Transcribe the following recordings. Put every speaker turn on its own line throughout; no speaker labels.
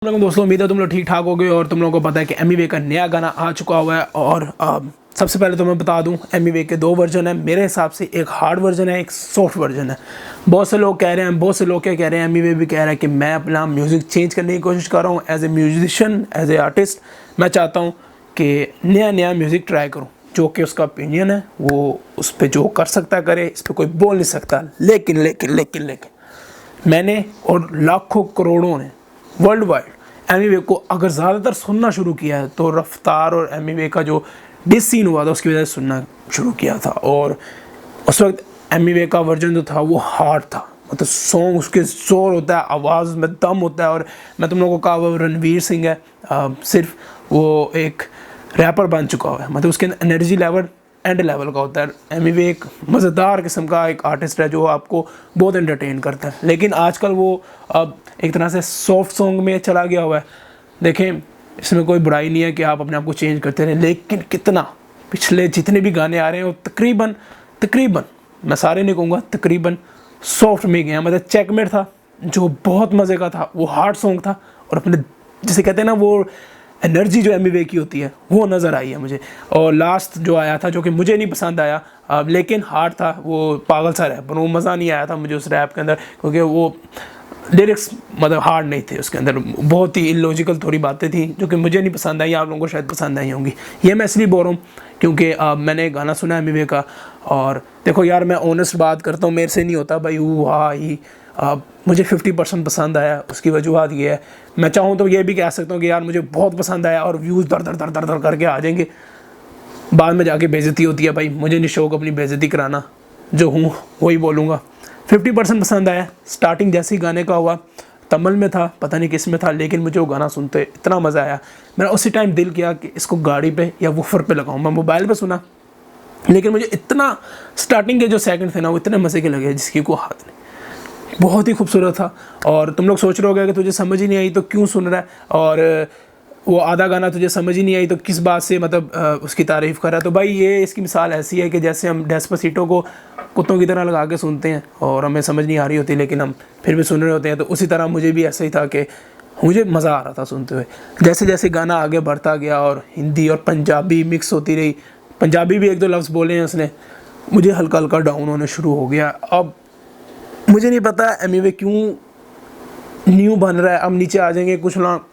तुम लोग दोस्तों, उम्मीद है तुम लोग ठीक ठाक हो गए और तुम लोगों को पता है कि एमी का नया गाना आ चुका हुआ है। और सबसे पहले तो मैं बता दूं, एमी के दो वर्जन है मेरे हिसाब से। एक हार्ड वर्जन है, एक सॉफ्ट वर्जन है। बहुत से लोग कह रहे हैं, बहुत से लोग क्या कह रहे हैं, एमी भी कह रहा है कि मैं अपना म्यूज़िक चेंज करने की कोशिश कर रहा हूँ। As a musician, as a artist, मैं चाहता हूँ कि नया म्यूज़िक ट्राई करूँ। जो कि उसका ओपिनियन है, वो उस पर जो कर सकता करे, इस पर कोई बोल नहीं सकता। लेकिन लेकिन लेकिन लेकिन मैंने और लाखों करोड़ों ने वर्ल्ड वाइड एमी को अगर ज़्यादातर सुनना शुरू किया है तो रफ्तार और एमी का जो डिस सीन हुआ था उसकी वजह से सुनना शुरू किया था। और उस वक्त एमी का वर्जन जो था वो हार्ड था, मतलब सॉन्ग उसके जोर होता है, आवाज़ में दम होता है। और मैं तुम लोगों को कहा, वो रणवीर सिंह है, सिर्फ वो एक रैपर बन चुका हुआ है, मतलब उसके एनर्जी लेवल एंड लेवल का होता है। एमी एक मज़ेदार किस्म का एक आर्टिस्ट है जो आपको बहुत एंटरटेन करता है। लेकिन आजकल वो अब एक तरह से सॉफ्ट सॉन्ग में चला गया हुआ है। देखें, इसमें कोई बुराई नहीं है कि आप अपने आप को चेंज करते रहें, लेकिन कितना पिछले जितने भी गाने आ रहे हैं वो तकरीबन मैं सारे नहीं कहूँगा, तकरीबन सॉफ्ट में गए हैं। मतलब चेकमेट था जो बहुत मज़े का था, वो हार्ड सॉन्ग था। और अपने जिसे कहते हैं ना, वो एनर्जी जो एमी की होती है वो नज़र आई है मुझे। और लास्ट जो आया था, जो कि मुझे नहीं पसंद आया, लेकिन हार्ड था, वो पागल सा रैप, वो मज़ा नहीं आया था मुझे उस रैप के अंदर, क्योंकि वो लिरिक्स मतलब हार्ड नहीं थे। उसके अंदर बहुत ही इलॉजिकल थोड़ी बातें थी जो कि मुझे नहीं पसंद आई, आप लोगों को शायद पसंद आई होंगी। ये मैं इसलिए बोल रहा हूँ क्योंकि मैंने गाना सुना है एमी का। और देखो यार, मैं ऑनेस्ट बात करता हूँ, मेरे से नहीं होता भाई ही। मुझे 50% पसंद आया। उसकी वजूहत ये है, मैं चाहूँ तो ये भी कह सकता हूँ कि यार मुझे बहुत पसंद आया, और व्यूज़ दर दर दर दर दर करके आ जाएंगे, बाद में जाके बेइज्जती होती है। भाई मुझे नहीं शौक अपनी बेइज्जती कराना, जो हूँ वही बोलूँगा। 50% पसंद आया। स्टार्टिंग जैसे ही गाने का हुआ, तमिल में था, पता नहीं किस में था, लेकिन मुझे वो गाना सुनते इतना मज़ा आया, मेरा उसी टाइम दिल किया कि इसको गाड़ी पे या वूफर पे लगाऊँ। मैं मोबाइल पे सुना, लेकिन मुझे इतना स्टार्टिंग के जो सेकंड थे ना, वो इतने मज़े के लगे जिसकी कोई हाथ नहीं। बहुत ही खूबसूरत था। और तुम लोग सोच रहे होगे कि तुझे समझ ही नहीं आई तो क्यों सुन रहा है, और वो आधा गाना तुझे समझ ही नहीं आई तो किस बात से मतलब उसकी तारीफ़ कर रहा है। तो भाई ये इसकी मिसाल ऐसी है कि जैसे हम डेस्पासिटो को कुत्तों की तरह लगा के सुनते हैं और हमें समझ नहीं आ रही होती, लेकिन हम फिर भी सुन रहे होते हैं। तो उसी तरह मुझे भी ऐसा ही था कि मुझे मज़ा आ रहा था सुनते हुए। जैसे जैसे गाना आगे बढ़ता गया और हिंदी और पंजाबी मिक्स होती रही, पंजाबी भी एक दो लफ्ज़ बोले हैं उसने, मुझे हल्का हल्का डाउन होने शुरू हो गया। अब मुझे नहीं पता एमी क्यों न्यू बन रहा है। अब नीचे आ जाएंगे कुछ लोग,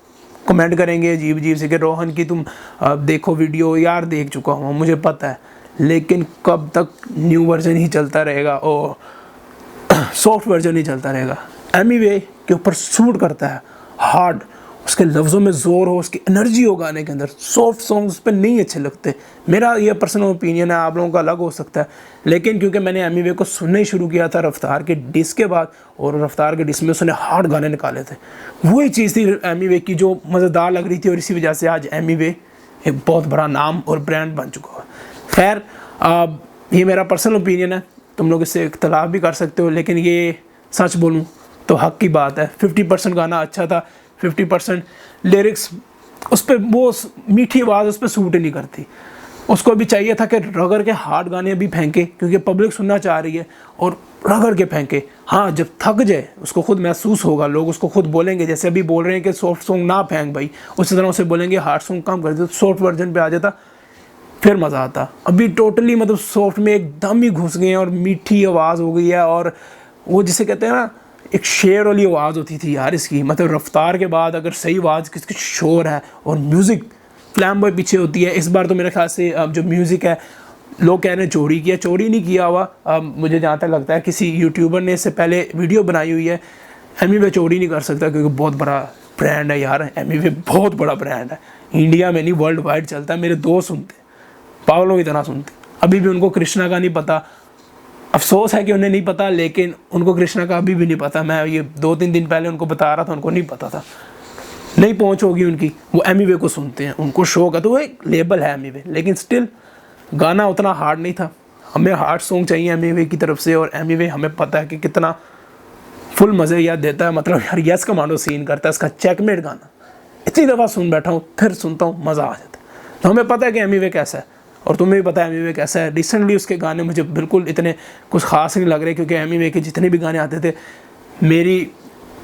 कमेंट करेंगे अजीब अजीब से कि रोहन की तुम देखो वीडियो। यार देख चुका हूँ, मुझे पता है, लेकिन कब तक न्यू वर्जन ही चलता रहेगा और सॉफ्ट वर्जन ही चलता रहेगा। एमी के ऊपर सूट करता है हार्ड, उसके लफ्ज़ों में ज़ोर हो, उसकी एनर्जी हो गाने के अंदर। सॉफ्ट सॉन्ग्स उस पर नहीं अच्छे लगते। मेरा ये पर्सनल ओपिनियन है, आप लोगों का अलग हो सकता है। लेकिन क्योंकि मैंने एमी को सुनना ही शुरू किया था रफ्तार के डिस के बाद, और रफ्तार के डिस में उसने हार्ड गाने निकाले थे, वही चीज़ थी एमी की जो मज़ेदार लग रही थी। और इसी वजह से आज एमी एक बहुत बड़ा नाम और ब्रांड बन चुका है। खैर, ये मेरा पर्सनल ओपिनियन है, तुम लोग इससे इख्तलाफ भी कर सकते हो, लेकिन ये सच बोलूँ तो हक़ की बात है। 50% गाना अच्छा था, 50% लिरिक्स उस पर वो मीठी आवाज़ उस पर सूट नहीं करती। उसको भी चाहिए था कि रगड़ के हार्ड गाने भी फेंके, क्योंकि पब्लिक सुनना चाह रही है, और रगड़ के फेंके। हाँ, जब थक जाए उसको खुद महसूस होगा, लोग उसको खुद बोलेंगे। जैसे अभी बोल रहे हैं कि सॉफ्ट सॉन्ग ना फेंक भाई, उसी तरह उसे बोलेंगे हार्ड सॉन्ग कम कर दे, तो सॉफ्ट वर्जन पे आ जाता, फिर मज़ा आता। अभी टोटली मतलब सॉफ्ट में एकदम ही घुस गए हैं और मीठी आवाज़ हो गई है। और वो जिसे कहते हैं ना, एक शेर वाली आवाज़ होती थी यार इसकी, मतलब रफ्तार के बाद अगर सही आवाज़ किसकी शोर है और म्यूज़िक फ्लैम बॉय पीछे होती है। इस बार तो मेरे ख्याल से जो म्यूज़िक है, लोग कह रहे हैं चोरी किया, चोरी नहीं किया हुआ। मुझे जहाँ तक लगता है किसी यूट्यूबर ने इससे पहले वीडियो बनाई हुई है। एमी चोरी नहीं कर सकता, क्योंकि बहुत बड़ा ब्रांड है यार। एमी बहुत बड़ा ब्रांड है, इंडिया में नहीं वर्ल्ड वाइड चलता है। मेरे दोस्त सुनते, पागलों की तरह सुनते। अभी भी उनको कृष्णा का नहीं पता, अफसोस है कि उन्हें नहीं पता, लेकिन उनको कृष्णा का अभी भी नहीं पता। मैं ये 2-3 दिन पहले उनको बता रहा था, उनको नहीं पता था, नहीं पहुंच होगी उनकी। वो एमी को सुनते हैं, उनको शौक है, तो वो एक लेबल है एमी। लेकिन स्टिल गाना उतना हार्ड नहीं था। हमें हार्ड सॉन्ग चाहिए एमी की तरफ से, और एमी हमें पता है कि कितना फुल मज़े याद देता है। मतलब यार यस कमांडो सीन करता है। इसका चेकमेट गाना इतनी दफ़ा सुन बैठा हूँ, फिर सुनता हूँ, मज़ा आ जाता है। तो हमें पता है कि एमी कैसा है, और तुम्हें भी पता है एमी कैसा है। रिसेंटली उसके गाने मुझे बिल्कुल इतने कुछ ख़ास नहीं लग रहे, क्योंकि एमी के जितने भी गाने आते थे मेरी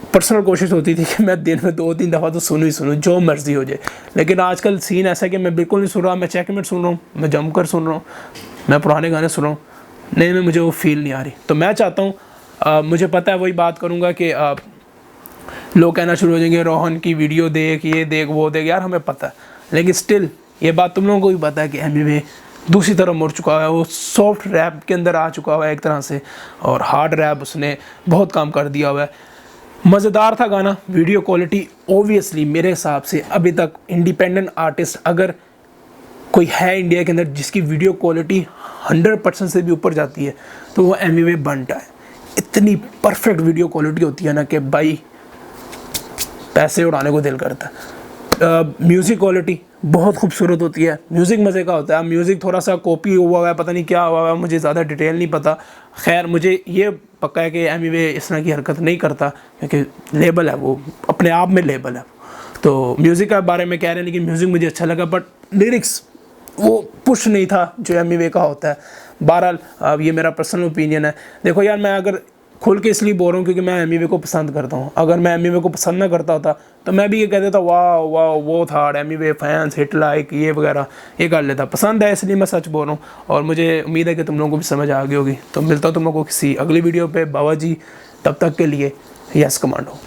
पर्सनल कोशिश होती थी कि मैं दिन में 2-3 दफ़ा तो सुनूँ ही सुनूँ, जो मर्ज़ी हो जाए। लेकिन आजकल सीन ऐसा है कि मैं बिल्कुल नहीं सुन रहा, मैं चेकमेट सुन रहा हूँ, मैं जमकर सुन रहा हूँ, मैं पुराने गाने सुन रहा हूँ, नए में मुझे वो फ़ील नहीं आ रही। तो मैं चाहता हूँ, मुझे पता है वही बात करूँगा कि लोग कहना शुरू हो जाएंगे रोहन की वीडियो देख, ये देख, वो देख। यार हमें पता है, लेकिन स्टिल ये बात तुम लोगों को भी पता है कि एमिवे दूसरी तरफ मुड़ चुका है। वो सॉफ्ट रैप के अंदर आ चुका हुआ है एक तरह से, और हार्ड रैप उसने बहुत काम कर दिया हुआ है। मज़ेदार था गाना, वीडियो क्वालिटी ओबियसली मेरे हिसाब से अभी तक इंडिपेंडेंट आर्टिस्ट अगर कोई है इंडिया के अंदर जिसकी वीडियो क्वालिटी 100% से भी ऊपर जाती है तो वो एमिवे बंटा है। इतनी परफेक्ट वीडियो क्वालिटी होती है ना कि भाई पैसे उड़ाने को दिल करता है। म्यूज़िक क्वालिटी बहुत खूबसूरत होती है, म्यूज़िक मज़े का होता है। म्यूज़िक थोड़ा सा कॉपी हुआ है, पता नहीं क्या हुआ है, मुझे ज़्यादा डिटेल नहीं पता। खैर मुझे ये पक्का है कि एमिवे इस तरह की हरकत नहीं करता, क्योंकि लेबल है, वो अपने आप में लेबल है। तो म्यूज़िक के बारे में कह रहे हैं, लेकिन म्यूज़िक मुझे अच्छा लगा, बट लिरिक्स वो पुश नहीं था जो एमिवे का होता है। बहरहाल अब ये मेरा पर्सनल ओपिनियन है। देखो यार, मैं अगर खुल के इसलिए बोल रहा हूँ क्योंकि मैं एमिवे को पसंद करता हूँ। अगर मैं एमिवे को पसंद ना करता होता तो मैं भी ये कह देता वाह वाह वो था एमिवे फैंस हिट लाइक ये वगैरह, ये कर लेता। पसंद है इसलिए मैं सच बोल रहा हूँ, और मुझे उम्मीद है कि तुम लोगों को भी समझ आ गई होगी। तो मिलता हूँ तुम लोगों को किसी अगली वीडियो पे बाबा जी, तब तक के लिए यस कमांडो।